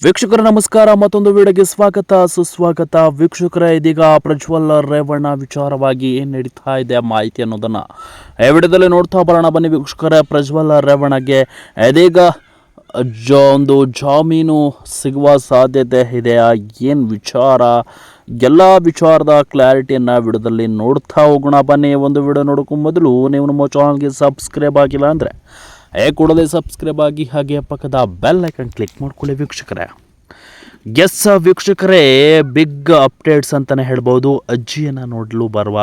ವೀಕ್ಷಕರ ನಮಸ್ಕಾರ, ಮತ್ತೊಂದು ವಿಡಿಯೋಗೆ ಸ್ವಾಗತ ಸುಸ್ವಾಗತ. ವೀಕ್ಷಕರ, ಇದೀಗ ಪ್ರಜ್ವಲ್ ರೇವಣ್ಣ ವಿಚಾರವಾಗಿ ಏನು ನಡೀತಾ ಇದೆ ಮಾಹಿತಿ ಅನ್ನೋದನ್ನು ಈ ವಿಡಿಯೋದಲ್ಲಿ ನೋಡ್ತಾ ಬರೋಣ ಬನ್ನಿ ವೀಕ್ಷಕರ. ಪ್ರಜ್ವಲ್ ರೇವಣ್ಣಗೆ ಇದೀಗ ಒಂದು ಜಾಮೀನು ಸಿಗುವ ಸಾಧ್ಯತೆ ಇದೆ. ಏನು ವಿಚಾರ, ಎಲ್ಲ ವಿಚಾರದ ಕ್ಲಾರಿಟಿಯನ್ನು ವಿಡಿಯೋದಲ್ಲಿ ನೋಡ್ತಾ ಹೋಗೋಣ ಬನ್ನಿ. ಒಂದು ವಿಡಿಯೋ ನೋಡೋಕ್ಕೂ ಮೊದಲು ನೀವು ನಮ್ಮ ಚಾನಲ್ಗೆ ಸಬ್ಸ್ಕ್ರೈಬ್ ಆಗಿಲ್ಲ ಅಂದರೆ ಕೂಡಲೇ ಸಬ್ಸ್ಕ್ರೈಬ್ ಆಗಿ, ಹಾಗೆ ಪಕ್ಕದ ಬೆಲ್ ಐಕನ್ ಕ್ಲಿಕ್ ಮಾಡ್ಕೊಳ್ಳಿ ವೀಕ್ಷಕರೇ. ಎಸ್ ವೀಕ್ಷಕರೇ, ಬಿಗ್ ಅಪ್ಡೇಟ್ಸ್ ಅಂತಲೇ ಹೇಳ್ಬೋದು. ಅಜ್ಜಿಯನ್ನು ನೋಡಲು ಬರುವ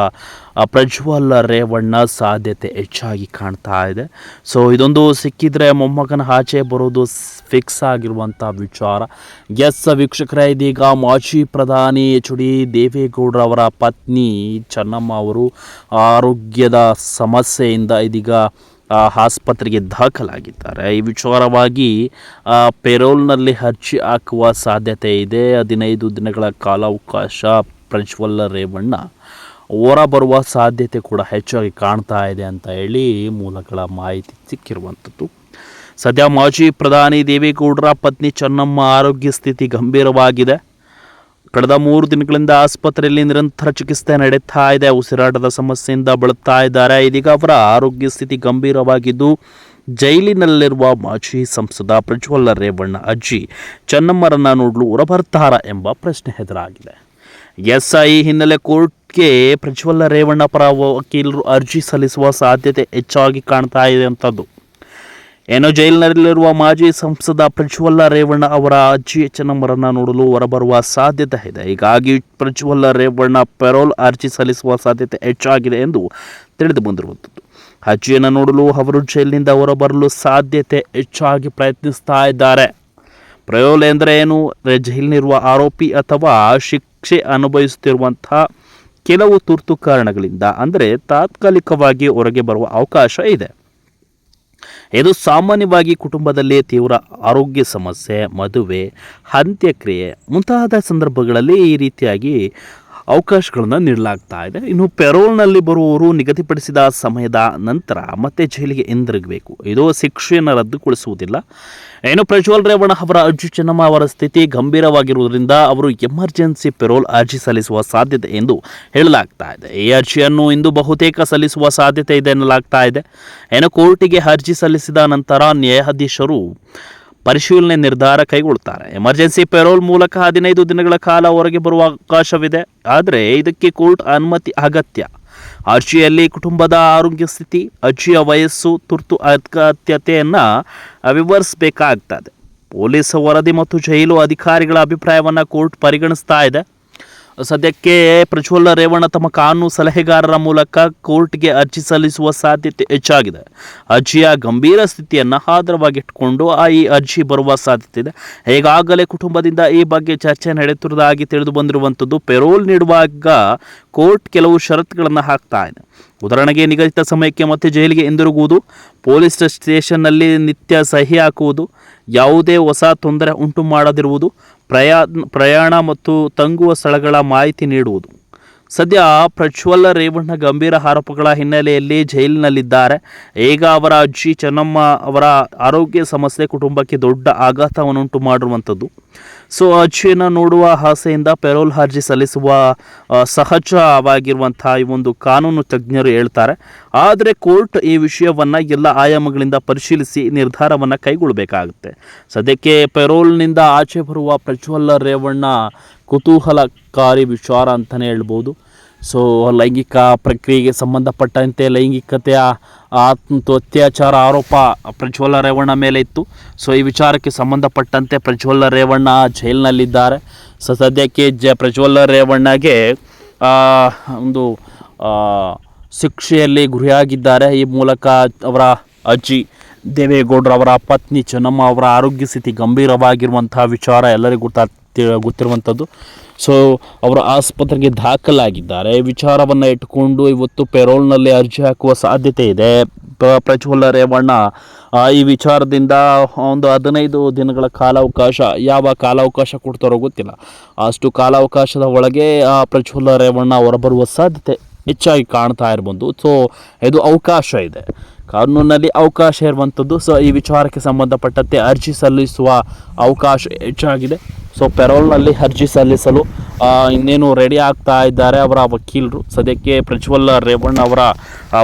ಪ್ರಜ್ವಲ್ ರೇವಣ್ಣ ಸಾಧ್ಯತೆ ಹೆಚ್ಚಾಗಿ ಕಾಣ್ತಾ ಇದೆ. ಸೊ ಇದೊಂದು ಸಿಕ್ಕಿದ್ರೆ ಮೊಮ್ಮಗನ ಆಚೆ ಬರೋದು ಫಿಕ್ಸ್ ಆಗಿರುವಂಥ ವಿಚಾರ. ಎಸ್ ವೀಕ್ಷಕರೇ, ಇದೀಗ ಮಾಜಿ ಪ್ರಧಾನಿ HD ದೇವೇಗೌಡರವರ ಪತ್ನಿ ಚೆನ್ನಮ್ಮ ಅವರು ಆರೋಗ್ಯದ ಸಮಸ್ಯೆಯಿಂದ ಇದೀಗ ಆಸ್ಪತ್ರೆಗೆ ದಾಖಲಾಗಿದ್ದಾರೆ. ಈ ವಿಚಾರವಾಗಿ ಪೆರೋಲ್ನಲ್ಲಿ ಅರ್ಜಿ ಹಾಕುವ ಸಾಧ್ಯತೆ ಇದೆ. 15 ದಿನಗಳ ಕಾಲಾವಕಾಶ ಪ್ರಜ್ವಲ್ ರೇವಣ್ಣ ಹೊರಬರುವ ಸಾಧ್ಯತೆ ಕೂಡ ಹೆಚ್ಚಾಗಿ ಕಾಣ್ತಾ ಇದೆ ಅಂತ ಹೇಳಿ ಮೂಲಗಳ ಮಾಹಿತಿ ಸಿಕ್ಕಿರುವಂಥದ್ದು. ಸದ್ಯ ಮಾಜಿ ಪ್ರಧಾನಿ ದೇವೇಗೌಡರ ಪತ್ನಿ ಚೆನ್ನಮ್ಮ ಆರೋಗ್ಯ ಸ್ಥಿತಿ ಗಂಭೀರವಾಗಿದೆ. ಕಳೆದ 3 ದಿನಗಳಿಂದ ಆಸ್ಪತ್ರೆಯಲ್ಲಿ ನಿರಂತರ ಚಿಕಿತ್ಸೆ ನಡೀತಾ ಇದೆ. ಉಸಿರಾಟದ ಸಮಸ್ಯೆಯಿಂದ ಬಳಲ್ತಾ ಇದ್ದಾರೆ. ಇದೀಗ ಅವರ ಆರೋಗ್ಯ ಸ್ಥಿತಿ ಗಂಭೀರವಾಗಿದ್ದು, ಜೈಲಿನಲ್ಲಿರುವ ಮಾಜಿ ಸಂಸದ ಪ್ರಜ್ವಲ್ ರೇವಣ್ಣ ಅಜ್ಜಿ ಚೆನ್ನಮ್ಮರನ್ನ ನೋಡಲು ಹೊರಬರ್ತಾರಾ ಎಂಬ ಪ್ರಶ್ನೆ ಎದುರಾಗಿದೆ. ಈ ಹಿನ್ನೆಲೆ ಕೋರ್ಟ್ಗೆ ಪ್ರಜ್ವಲ್ ರೇವಣ್ಣ ಪರ ವಕೀಲರು ಅರ್ಜಿ ಸಲ್ಲಿಸುವ ಸಾಧ್ಯತೆ ಹೆಚ್ಚಾಗಿ ಕಾಣ್ತಾ ಇದೆ ಅಂಥದ್ದು. ಜೈಲಿನಲ್ಲಿರುವ ಮಾಜಿ ಸಂಸದ ಪ್ರಜ್ವಲ್ ರೇವಣ್ಣ ಅವರ ಅಜ್ಜಿ ಚೆನ್ನಮ್ಮರನ್ನ ನೋಡಲು ಹೊರಬರುವ ಸಾಧ್ಯತೆ ಇದೆ. ಹೀಗಾಗಿ ಪ್ರಜ್ವಲ್ ರೇವಣ್ಣ ಪೆರೋಲ್ ಅರ್ಜಿ ಸಲ್ಲಿಸುವ ಸಾಧ್ಯತೆ ಹೆಚ್ಚಾಗಿದೆ ಎಂದು ತಿಳಿದು ಬಂದಿರುವಂಥದ್ದು. ಅಜ್ಜಿಯನ್ನು ನೋಡಲು ಅವರು ಜೈಲಿನಿಂದ ಹೊರಬರಲು ಸಾಧ್ಯತೆ ಹೆಚ್ಚಾಗಿ ಪ್ರಯತ್ನಿಸ್ತಾ ಇದ್ದಾರೆ. ಪೆರೋಲ್ ಎಂದರೆ ಏನು? ಜೈಲಿನಿರುವ ಆರೋಪಿ ಅಥವಾ ಶಿಕ್ಷೆ ಅನುಭವಿಸುತ್ತಿರುವಂತಹ ಕೆಲವು ತುರ್ತು ಕಾರಣಗಳಿಂದ ಅಂದರೆ ತಾತ್ಕಾಲಿಕವಾಗಿ ಹೊರಗೆ ಬರುವ ಅವಕಾಶ ಇದೆ. ಇದು ಸಾಮಾನ್ಯವಾಗಿ ಕುಟುಂಬದಲ್ಲಿ ತೀವ್ರ ಆರೋಗ್ಯ ಸಮಸ್ಯೆ, ಮದುವೆ, ಅಂತ್ಯಕ್ರಿಯೆ ಮುಂತಾದ ಸಂದರ್ಭಗಳಲ್ಲಿ ಈ ರೀತಿಯಾಗಿ ಅವಕಾಶಗಳನ್ನು ನೀಡಲಾಗ್ತಾ ಇದೆ. ಇನ್ನು ಪೆರೋಲ್ನಲ್ಲಿ ಬರುವವರು ನಿಗದಿಪಡಿಸಿದ ಸಮಯದ ನಂತರ ಮತ್ತೆ ಜೈಲಿಗೆ ಹಿಂದಿರುಗಬೇಕು. ಇದು ಶಿಕ್ಷೆಯನ್ನು ರದ್ದುಗೊಳಿಸುವುದಿಲ್ಲ. ಪ್ರಜ್ವಲ್ ರೇವಣ್ಣ ಅವರ ಅಜ್ಜಿ ಚೆನ್ನಮ್ಮ ಅವರ ಸ್ಥಿತಿ ಗಂಭೀರವಾಗಿರುವುದರಿಂದ ಅವರು ಎಮರ್ಜೆನ್ಸಿ ಪೆರೋಲ್ ಅರ್ಜಿ ಸಲ್ಲಿಸುವ ಸಾಧ್ಯತೆ ಎಂದು ಹೇಳಲಾಗ್ತಾ ಇದೆ. ಈ ಅರ್ಜಿಯನ್ನು ಇಂದು ಬಹುತೇಕ ಸಲ್ಲಿಸುವ ಸಾಧ್ಯತೆ ಇದೆ ಎನ್ನಲಾಗ್ತಾ ಇದೆ. ಕೋರ್ಟಿಗೆ ಅರ್ಜಿ ಸಲ್ಲಿಸಿದ ನಂತರ ನ್ಯಾಯಾಧೀಶರು ಪರಿಶೀಲನೆ ನಿರ್ಧಾರ ಕೈಗೊಳ್ಳುತ್ತಾರೆ. ಎಮರ್ಜೆನ್ಸಿ ಪೆರೋಲ್ ಮೂಲಕ 15 ದಿನಗಳ ಕಾಲ ಹೊರಗೆ ಬರುವ ಅವಕಾಶವಿದೆ. ಆದರೆ ಇದಕ್ಕೆ ಕೋರ್ಟ್ ಅನುಮತಿ ಅಗತ್ಯ. ಅರ್ಜಿಯಲ್ಲಿ ಕುಟುಂಬದ ಆರೋಗ್ಯ ಸ್ಥಿತಿ, ಅರ್ಜಿಯ ವಯಸ್ಸು, ತುರ್ತು ಅಗತ್ಯತೆಯನ್ನು ವಿವರಿಸಬೇಕಾಗ್ತದೆ. ಪೊಲೀಸ್ ವರದಿ ಮತ್ತು ಜೈಲು ಅಧಿಕಾರಿಗಳ ಅಭಿಪ್ರಾಯವನ್ನು ಕೋರ್ಟ್ ಪರಿಗಣಿಸ್ತಾ ಇದೆ. ಸದ್ಯಕ್ಕೆ ಪ್ರಜ್ವಲ್ ರೇವಣ್ಣ ತಮ್ಮ ಕಾನೂನು ಸಲಹೆಗಾರರ ಮೂಲಕ ಕೋರ್ಟ್ಗೆ ಅರ್ಜಿ ಸಲ್ಲಿಸುವ ಸಾಧ್ಯತೆ ಹೆಚ್ಚಾಗಿದೆ. ಅರ್ಜಿಯ ಗಂಭೀರ ಸ್ಥಿತಿಯನ್ನು ಆಧಾರವಾಗಿಟ್ಟುಕೊಂಡು ಈ ಅರ್ಜಿ ಬರುವ ಸಾಧ್ಯತೆ ಇದೆ. ಈಗಾಗಲೇ ಕುಟುಂಬದಿಂದ ಈ ಬಗ್ಗೆ ಚರ್ಚೆ ನಡೆಯುತ್ತಿರುವುದಾಗಿ ತಿಳಿದು ಬಂದಿರುವಂಥದ್ದು. ಪೆರೋಲ್ ನೀಡುವಾಗ ಕೋರ್ಟ್ ಕೆಲವು ಷರತ್ತುಗಳನ್ನು ಹಾಕ್ತಾ ಇದೆ. ಉದಾಹರಣೆಗೆ ನಿಗದಿತ ಸಮಯಕ್ಕೆ ಮತ್ತೆ ಜೈಲಿಗೆ ಹಿಂದಿರುಗುವುದು, ಪೊಲೀಸ್ ಸ್ಟೇಷನ್ನಲ್ಲಿ ನಿತ್ಯ ಸಹಿ ಹಾಕುವುದು, ಯಾವುದೇ ಹೊಸ ತೊಂದರೆ ಉಂಟು ಮಾಡದಿರುವುದು, ಪ್ರಯಾಣ ಮತ್ತು ತಂಗುವ ಸ್ಥಳಗಳ ಮಾಹಿತಿ ನೀಡುವುದು. ಸದ್ಯ ಪ್ರಜ್ವಲ್ ರೇವಣ್ಣ ಗಂಭೀರ ಆರೋಪಗಳ ಹಿನ್ನೆಲೆಯಲ್ಲಿ ಜೈಲಿನಲ್ಲಿದ್ದಾರೆ. ಈಗ ಅವರ ಅಜ್ಜಿ ಚೆನ್ನಮ್ಮ ಅವರ ಆರೋಗ್ಯ ಸಮಸ್ಯೆ ಕುಟುಂಬಕ್ಕೆ ದೊಡ್ಡ ಆಘಾತವನ್ನುಂಟು ಮಾಡಿರುವಂಥದ್ದು. ಸೊ ಅಜ್ಜಿಯನ್ನು ನೋಡುವ ಆಸೆಯಿಂದ ಪೆರೋಲ್ ಅರ್ಜಿ ಸಲ್ಲಿಸುವ ಸಹಜವಾಗಿರುವಂಥ ಈ ಒಂದು ಕಾನೂನು ತಜ್ಞರು ಹೇಳ್ತಾರೆ. ಆದರೆ ಕೋರ್ಟ್ ಈ ವಿಷಯವನ್ನು ಎಲ್ಲ ಆಯಾಮಗಳಿಂದ ಪರಿಶೀಲಿಸಿ ನಿರ್ಧಾರವನ್ನು ಕೈಗೊಳ್ಳಬೇಕಾಗುತ್ತೆ. ಸದ್ಯಕ್ಕೆ ಪೆರೋಲ್ನಿಂದ ಆಚೆ ಬರುವ ಪ್ರಜ್ವಲ್ ರೇವಣ್ಣ ಕುತೂಹಲಕಾರಿ ವಿಚಾರ ಅಂತಲೇ ಹೇಳ್ಬೋದು. ಸೊ ಲೈಂಗಿಕ ಪ್ರಕ್ರಿಯೆಗೆ ಸಂಬಂಧಪಟ್ಟಂತೆ ಲೈಂಗಿಕತೆಯ ಅತ್ಯಾಚಾರ ಆರೋಪ ಪ್ರಜ್ವಲ್ ರೇವಣ್ಣ ಮೇಲೆ ಇತ್ತು. ಸೊ ಈ ವಿಚಾರಕ್ಕೆ ಸಂಬಂಧಪಟ್ಟಂತೆ ಪ್ರಜ್ವಲ್ ರೇವಣ್ಣ ಜೈಲಿನಲ್ಲಿದ್ದಾರೆ. ಸೊ ಸದ್ಯಕ್ಕೆ ಪ್ರಜ್ವಲ್ ರೇವಣ್ಣಗೆ ಒಂದು ಶಿಕ್ಷೆಯಲ್ಲಿ ಗುರಿಯಾಗಿದ್ದಾರೆ. ಈ ಮೂಲಕ ಅವರ ಅಜ್ಜಿ ದೇವೇಗೌಡರವರ ಪತ್ನಿ ಚೆನ್ನಮ್ಮ ಅವರ ಆರೋಗ್ಯ ಸ್ಥಿತಿ ಗಂಭೀರವಾಗಿರುವಂಥ ವಿಚಾರ ಎಲ್ಲರಿಗೂ ಗೊತ್ತಿರುವಂಥದ್ದು. ಸೊ ಅವರು ಆಸ್ಪತ್ರೆಗೆ ದಾಖಲಾಗಿದ್ದಾರೆ. ವಿಚಾರವನ್ನು ಇಟ್ಟುಕೊಂಡು ಇವತ್ತು ಪೆರೋಲ್ನಲ್ಲಿ ಅರ್ಜಿ ಹಾಕುವ ಸಾಧ್ಯತೆ ಇದೆ. ಪ್ರಜ್ವಲ್ ರೇವಣ್ಣ ಈ ವಿಚಾರದಿಂದ ಒಂದು 15 ದಿನಗಳ ಕಾಲಾವಕಾಶ, ಯಾವ ಕಾಲಾವಕಾಶ ಕೊಡ್ತಾರೋ ಗೊತ್ತಿಲ್ಲ, ಅಷ್ಟು ಕಾಲಾವಕಾಶದ ಒಳಗೆ ಪ್ರಜ್ವಲ್ ರೇವಣ್ಣ ಹೊರಬರುವ ಸಾಧ್ಯತೆ ಹೆಚ್ಚಾಗಿ ಕಾಣ್ತಾ ಇರ್ಬೋದು. ಸೊ ಇದು ಅವಕಾಶ ಇದೆ. ಕಾನೂನಿನಲ್ಲಿ ಅವಕಾಶ ಇರುವಂಥದ್ದು. ಸೊ ಈ ವಿಚಾರಕ್ಕೆ ಸಂಬಂಧಪಟ್ಟಂತೆ ಅರ್ಜಿ ಸಲ್ಲಿಸುವ ಅವಕಾಶ ಹೆಚ್ಚಾಗಿದೆ. ಸೊ ಪೆರೋಲ್ನಲ್ಲಿ ಅರ್ಜಿ ಸಲ್ಲಿಸಲು ಇನ್ನೇನು ರೆಡಿ ಆಗ್ತಾ ಇದ್ದಾರೆ ಅವರ ವಕೀಲರು. ಸದ್ಯಕ್ಕೆ ಪ್ರಜ್ವಲ್ ರೇವಣ್ಣ ಅವರ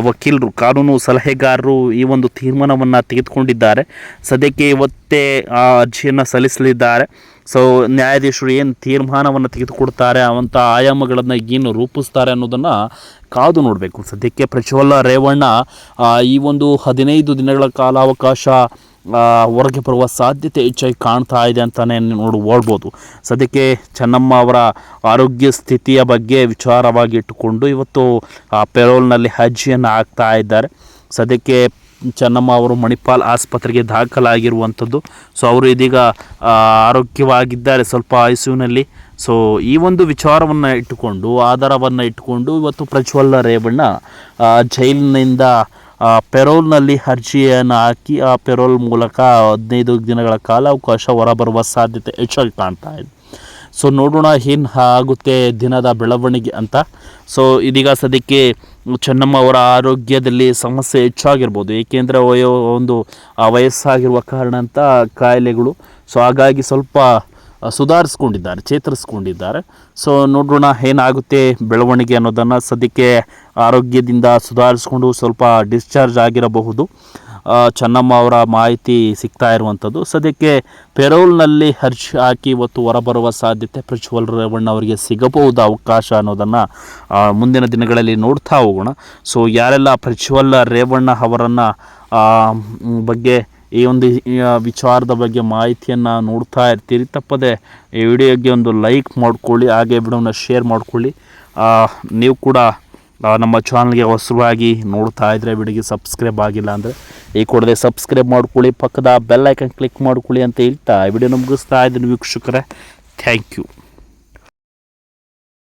ವಕೀಲರು, ಕಾನೂನು ಸಲಹೆಗಾರರು ಈ ಒಂದು ತೀರ್ಮಾನವನ್ನು ತೆಗೆದುಕೊಂಡಿದ್ದಾರೆ. ಸದ್ಯಕ್ಕೆ ಇವತ್ತೇ ಅರ್ಜಿಯನ್ನು ಸಲ್ಲಿಸಲಿದ್ದಾರೆ. ಸೊ ನ್ಯಾಯಾಧೀಶರು ಏನು ತೀರ್ಮಾನವನ್ನು ತೆಗೆದುಕೊಡ್ತಾರೆ, ಅವಂಥ ಆಯಾಮಗಳನ್ನು ಏನು ರೂಪಿಸ್ತಾರೆ ಅನ್ನೋದನ್ನು ಕಾದು ನೋಡಬೇಕು. ಸದ್ಯಕ್ಕೆ ಪ್ರಜ್ವಲ್ ರೇವಣ್ಣ ಈ ಒಂದು 15 ದಿನಗಳ ಕಾಲಾವಕಾಶ ಹೊರಗೆ ಬರುವ ಸಾಧ್ಯತೆ ಹೆಚ್ಚಾಗಿ ಕಾಣ್ತಾ ಇದೆ ಅಂತಲೇ ನೋಡ್ಬೋದು. ಸದ್ಯಕ್ಕೆ ಚೆನ್ನಮ್ಮ ಅವರ ಆರೋಗ್ಯ ಸ್ಥಿತಿಯ ಬಗ್ಗೆ ವಿಚಾರವಾಗಿ ಇಟ್ಟುಕೊಂಡು ಇವತ್ತು ಪೆರೋಲ್ನಲ್ಲಿ ಅರ್ಜಿಯನ್ನು ಹಾಕ್ತಾ ಇದ್ದಾರೆ. ಸದ್ಯಕ್ಕೆ ಚೆನ್ನಮ್ಮ ಅವರು ಮಣಿಪಾಲ್ ಆಸ್ಪತ್ರೆಗೆ ದಾಖಲಾಗಿರುವಂಥದ್ದು. ಸೊ ಅವರು ಇದೀಗ ಆರೋಗ್ಯವಾಗಿದ್ದಾರೆ, ಸ್ವಲ್ಪ ICUನಲ್ಲಿ. ಸೊ ಈ ಒಂದು ವಿಚಾರವನ್ನು ಇಟ್ಟುಕೊಂಡು, ಆಧಾರವನ್ನು ಇಟ್ಟುಕೊಂಡು ಇವತ್ತು ಪ್ರಜ್ವಲ್ ರೇವಣ್ಣ ಜೈಲಿನಿಂದ ಪೆರೋಲ್ನಲ್ಲಿ ಅರ್ಜಿಯನ್ನು ಹಾಕಿ ಆ ಪೆರೋಲ್ ಮೂಲಕ 15 ದಿನಗಳ ಕಾಲಾವಕಾಶ ಹೊರಬರುವ ಸಾಧ್ಯತೆ ಹೆಚ್ಚಾಗಿ ಕಾಣ್ತಾ ಇದೆ. ಸೊ ನೋಡೋಣ ಏನು ಆಗುತ್ತೆ ದಿನದ ಬೆಳವಣಿಗೆ ಅಂತ. ಸೊ ಇದೀಗ ಸದ್ಯಕ್ಕೆ ಚೆನ್ನಮ್ಮ ಅವರ ಆರೋಗ್ಯದಲ್ಲಿ ಸಮಸ್ಯೆ ಹೆಚ್ಚಾಗಿರ್ಬೋದು, ಏಕೆಂದರೆ ವಯಸ್ಸಾಗಿರುವ ಕಾರಣ ಅಂತ ಕಾಯಿಲೆಗಳು. ಸೊ ಹಾಗಾಗಿ ಸ್ವಲ್ಪ ಸುಧಾರಿಸ್ಕೊಂಡಿದ್ದಾರೆ, ಚೇತರಿಸ್ಕೊಂಡಿದ್ದಾರೆ. ಸೊ ನೋಡೋಣ ಏನಾಗುತ್ತೆ ಬೆಳವಣಿಗೆ ಅನ್ನೋದನ್ನು. ಸದ್ಯಕ್ಕೆ ಆರೋಗ್ಯದಿಂದ ಸುಧಾರಿಸ್ಕೊಂಡು ಸ್ವಲ್ಪ ಡಿಸ್ಚಾರ್ಜ್ ಆಗಿರಬಹುದು ಚೆನ್ನಮ್ಮ ಅವರ ಮಾಹಿತಿ ಸಿಗ್ತಾ ಇರುವಂಥದ್ದು. ಸದ್ಯಕ್ಕೆ ಪೆರೋಲ್ನಲ್ಲಿ ಅರ್ಜಿ ಹಾಕಿ ಇವತ್ತು ಹೊರಬರುವ ಸಾಧ್ಯತೆ ಪ್ರಜ್ವಲ್ ರೇವಣ್ಣ ಅವರಿಗೆ ಸಿಗಬಹುದು ಅವಕಾಶ ಅನ್ನೋದನ್ನು ಮುಂದಿನ ದಿನಗಳಲ್ಲಿ ನೋಡ್ತಾ ಹೋಗೋಣ. ಸೊ ಯಾರೆಲ್ಲ ಪ್ರಜ್ವಲ್ ರೇವಣ್ಣ ಅವರನ್ನು ಬಗ್ಗೆ ಈ ಒಂದು ವಿಚಾರದ ಬಗ್ಗೆ ಮಾಹಿತಿಯನ್ನು ನೋಡ್ತಾ ಇರ್ತೀರಿ, ತಪ್ಪದೆ ಈ ವಿಡಿಯೋಗೆ ಒಂದು ಲೈಕ್ ಮಾಡ್ಕೊಳ್ಳಿ, ಹಾಗೆ ವಿಡಿಯೋನ ಶೇರ್ ಮಾಡ್ಕೊಳ್ಳಿ. ನೀವು ಕೂಡ ನಮ್ಮ ಚಾನಲ್ಗೆ ಹೊಸವಾಗಿ ನೋಡ್ತಾ ಇದ್ದರೆ ವಿಡಿಯೋಗೆ ಸಬ್ಸ್ಕ್ರೈಬ್ ಆಗಿಲ್ಲ ಅಂದರೆ ಈ ಕೂಡಲೇ ಸಬ್ಸ್ಕ್ರೈಬ್ ಮಾಡ್ಕೊಳ್ಳಿ, ಪಕ್ಕದ ಬೆಲ್ ಐಕನ್ ಕ್ಲಿಕ್ ಮಾಡ್ಕೊಳ್ಳಿ ಅಂತ ಹೇಳ್ತಾ ವಿಡಿಯೋನ ಮುಗಿಸ್ತಾ ಇದ್ದೀನಿ ವೀಕ್ಷಕರೇ. Thank you.